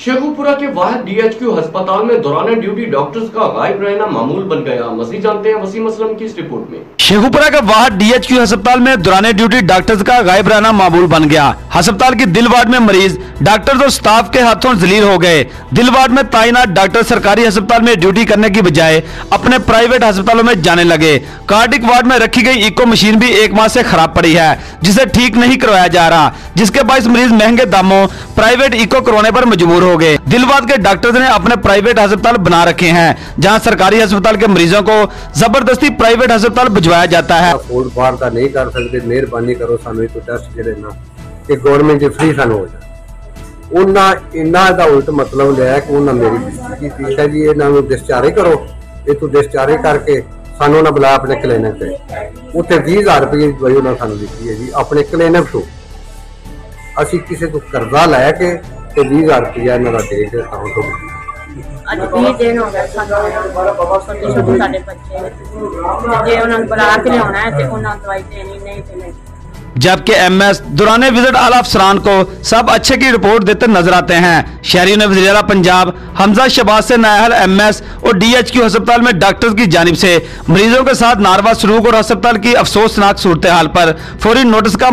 शेखुपुरा के वाहिद डीएचक्यू अस्पताल में दौरान ड्यूटी डॉक्टर्स का गायब रहना मामूल बन गया। मसीह जानते हैं वसीम असलम की इस रिपोर्ट में। शेखुपुरा के वाहिद डीएचक्यू अस्पताल में दौरान ड्यूटी डॉक्टर्स का गायब रहना मामूल बन गया। अस्पताल की दिल वार्ड में मरीज डॉक्टर्स और स्टाफ के हाथों जलील हो गए। दिल वार्ड में तैनात डॉक्टर सरकारी अस्पताल में ड्यूटी करने की बजाय अपने प्राइवेट अस्पतालों में जाने लगे। कार्डिक वार्ड में रखी गई इको मशीन भी 1 माह से खराब पड़ी है, जिसे ठीक नहीं करवाया जा रहा, जिसके बायस मरीज महंगे दामों प्राइवेट इको करवाने पर मजबूर हो गए। दिलवाद के डॉक्टर्स ने अपने प्राइवेट अस्पताल बना रखे हैं, जहां सरकारी अस्पताल के मरीजों को जबरदस्ती प्राइवेट अस्पताल भिजवाया जाता है। फूड बाहर का नहीं कर सकते, मेहरबानी करो सानू एक टेस्ट जेडे ना कि गवर्नमेंट फ्री सानू हो जाए। उन्ना इन्ना दा उल्ट मतलब लिया कि उन्ना मेरी की फीस है जी, इन्हां नूं डिस्चार्ज करो, ये तू डिस्चार्ज करके सानू ना बुला अपने क्लिनिक ते उत्थे 20,000 रुपए की दवाई उन्होंने सानू दी है जी अपने क्लिनिक तो। असी किसी को कर्जा लैके 20,000 रुपया इन्हों का दे के ਅੱਜ 20 ਦਿਨ ਹੋ ਗਏ ਸਾਨੂੰ ਛੋਟੇ ਛੋਟੇ ਸਾਡੇ ਬੱਚੇ ਨੇ ਜੇ ਉਹਨਾਂ ਨੂੰ ਬੁਲਾ ਕੇ ਲਿਆਉਣਾ ਹੈ ਤੇ ਉਹਨਾਂ ਦਵਾਈ ਦੇਣੀ नहीं ਤੇ नहीं। जबकि एमएस दौरान विजिट आला अफसरान को सब अच्छे की रिपोर्ट देते नजर आते हैं। शहरी ने वज़ीर आला पंजाब हमजा शहबाज से नाअहल एमएस और डीएचक्यू अस्पताल में डॉक्टर्स की जानिब से मरीजों के साथ नारवा सलूक और अस्पताल की अफसोसनाक सूरत हाल पर फौरी नोटिस का